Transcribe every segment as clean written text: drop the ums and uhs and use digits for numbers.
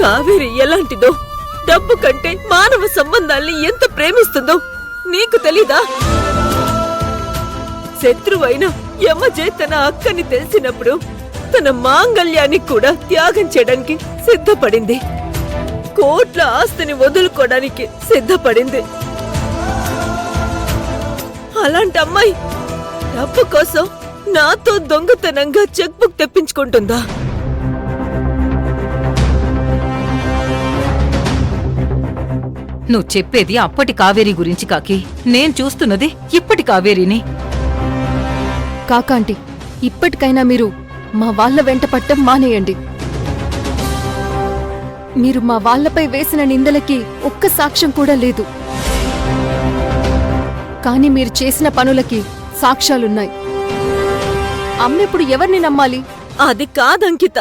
కావేరి ఎలాంటిదో, డబ్బు కంటే మానవ సంబంధాల్ని ఎంత ప్రేమిస్తుందో నీకు తెలీదా? శత్రువైన యమజే తన అక్కని తెలిసినప్పుడు తన మాంగళ్యాన్ని కూడా త్యాగం చేయడానికి సిద్ధపడింది. కోట్ల ఆస్తిని వదులుకోవడానికి సిద్ధపడింది. అలాంటి అమ్మాయి డబ్బు కోసం నాతో దొంగతనంగా చెక్ బుక్ తెప్పించుకుంటుందా? నువ్వు చెప్పేది అప్పటి కావేరి గురించి కాకి, నేను చూస్తున్నది ఇప్పటి కావేరిని. కాకాంటీ, ఇప్పటికైనా మీరు మా వాళ్ళ వెంట పట్టం మానేయండి. మీరు మా వాళ్లపై వేసిన నిందలకి ఒక్క సాక్ష్యం కూడా లేదు. కానీ మీరు చేసిన పనులకి సాక్ష్యాలున్నాయి. అమ్మిప్పుడు ఎవరిని నమ్మాలి? అది కాదంకిత.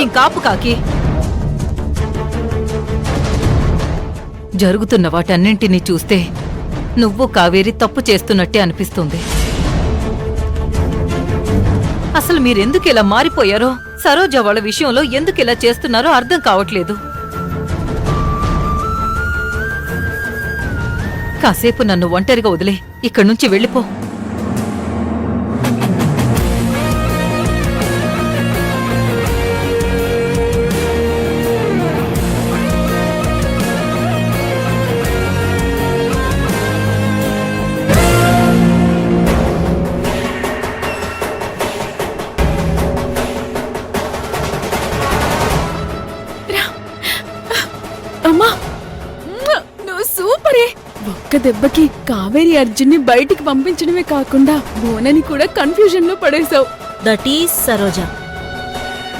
ఇంకాపు కాకి. జరుగుతున్న వాటన్నింటినీ చూస్తే నువ్వు కావేరి తప్పు చేస్తున్నట్టే అనిపిస్తుంది. అసలు మీరెందుకు ఇలా మారిపోయారో, సరోజ వాళ్ళ విషయంలో ఎందుకు ఇలా చేస్తున్నారో అర్థం కావట్లేదు. కాసేపు నన్ను ఒంటరిగా వదిలే, ఇక్కడి నుంచి వెళ్ళిపో. అమ్మా, నువ్వు సూపరే. ఒక్క దెబ్బకి కావేరి అర్జున్ని బయటికి పంపించడమే కాకుండా బోనని కూడా కన్ఫ్యూజన్ లో పడేశావు. That is Saroja.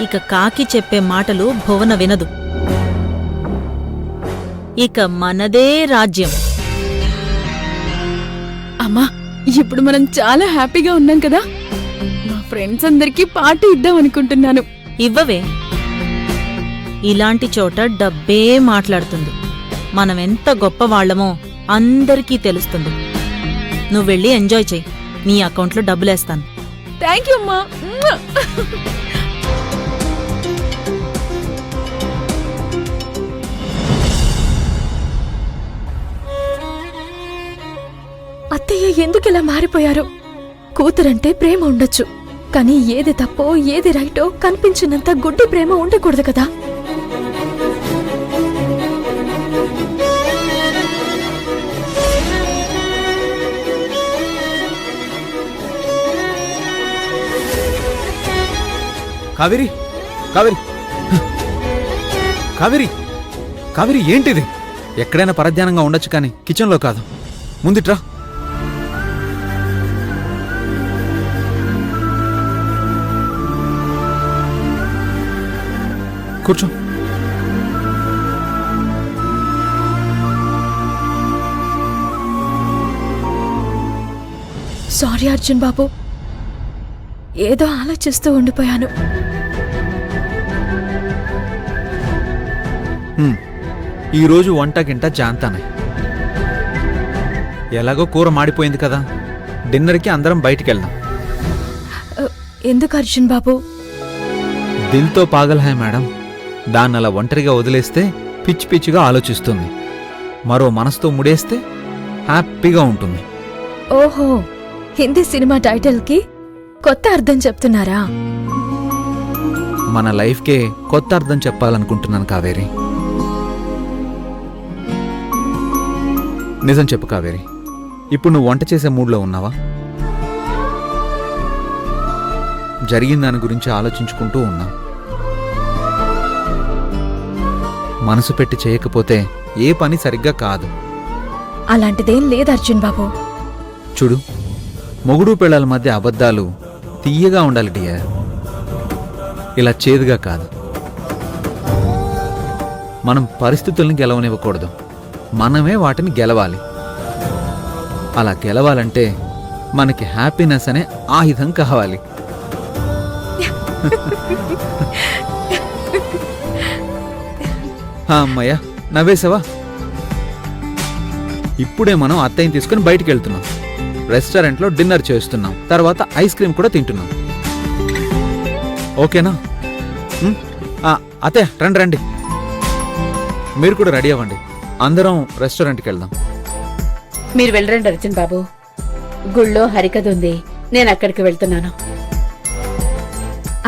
ఇక కాకి చెప్పే మాటలు భువన వినదు. ఇక మనదే రాజ్యం. అమ్మా, ఇప్పుడు మనం చాలా హ్యాపీగా ఉన్నాం కదా. మా ఫ్రెండ్స్ అందరికీ పార్టీ ఇద్దాం అనుకుంటున్నాను. ఇవ్వవే. ఇలాంటి చోట డబ్బే మాట్లాడుతుంది. మనమెంత గొప్పవాళ్లమో అందరికీ తెలుస్తుంది. నువ్వెళ్ళి ఎంజాయ్ చెయ్యి. నీ అకౌంట్లో డబ్బులేస్తాను. థ్యాంక్ యూ అమ్మా. అత్తయ్య ఎందుకిలా మారిపోయారు? కూతురంటే ప్రేమ ఉండొచ్చు, కానీ ఏది తప్పో ఏది రైటో కనిపించినంత గుడ్డి ప్రేమ ఉండకూడదు కదా. కావేరి, కావేరి, కావేరి, కావేరి ఏంటిది? ఎక్కడైనా పరధ్యానంగా ఉండొచ్చు కానీ కిచెన్లో కాదు. ముందిట్రా. కూర్చో. సారీ అర్జున్ బాబు, ఏదో ఆలోచిస్తూ ఉండిపోయాను. ఈరోజు వంటకింట జాంతానే. ఎలాగో కూర మాడిపోయింది కదా, డిన్నర్కి అందరం బయటికెళ్దాం. ఎందుకు అర్జున్ బాబు? దిల్తో పాగల్ హై మేడం. దాన్నలా ఒంటరిగా వదిలేస్తే పిచ్చి పిచ్చిగా ఆలోచిస్తుంది. మరో మనసుతో ముడేస్తే హ్యాపీగా ఉంటుంది. ఓహో, హిందీ సినిమా టైటిల్కి కొత్త అర్థం చెప్తున్నారా? మన లైఫ్కే కొత్త అర్థం చెప్పాలనుకుంటున్నాను కావేరి. నిజం చెప్పు కావేరి, ఇప్పుడు నువ్వు వంట చేసే మూడ్లో ఉన్నావా? జరిగిన దాని గురించి ఆలోచించుకుంటూ ఉన్నా. మనసు పెట్టి చేయకపోతే ఏ పని సరిగ్గా కాదు. అలాంటిదేం లేదు అర్జున్ బాబు. చూడు, మొగుడు పెళ్ళాల మధ్య అబద్ధాలు తీయగా ఉండాలి డియర్, ఇలా చేదుగా కాదు. మనం పరిస్థితుల్ని గెలవనివ్వకూడదు, మనమే వాటిని గెలవాలి. అలా గెలవాలంటే మనకి హ్యాపీనెస్ అనే ఆయుధం కావాలి. అమ్మయ్య, నవ్వేసావా? ఇప్పుడే మనం అత్తయ్యని తీసుకుని బయటికి వెళ్తున్నాం. రెస్టారెంట్లో డిన్నర్ చేస్తున్నాం, తర్వాత ఐస్ క్రీమ్ కూడా తింటున్నాం. ఓకేనా? అత్తయ్య రండి రండి. మీరు కూడా రెడీ అవ్వండి, అందరం రెస్టారెంట్కి వెళ్దాం. మీరు వెళ్ళరండి అర్జున్ బాబు. గుళ్ళో హరికథ ఉంది, నేను అక్కడికి వెళ్తున్నాను.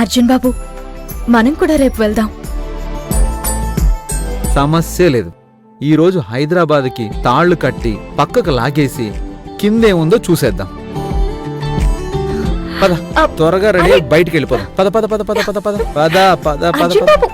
అర్జున్ బాబు, మనం కూడా రేపు వెళ్దాం. సమస్య లేదు. ఈరోజు హైదరాబాద్కి తాళ్లు కట్టి పక్కకు లాగేసి కిందేముందో చూసేద్దాం. పద, త్వరగా రెడీ బయటికి వెళ్ళిపోదాం. పద పద పద పద పద పద పద పద పద అర్జున్ పద. బాబు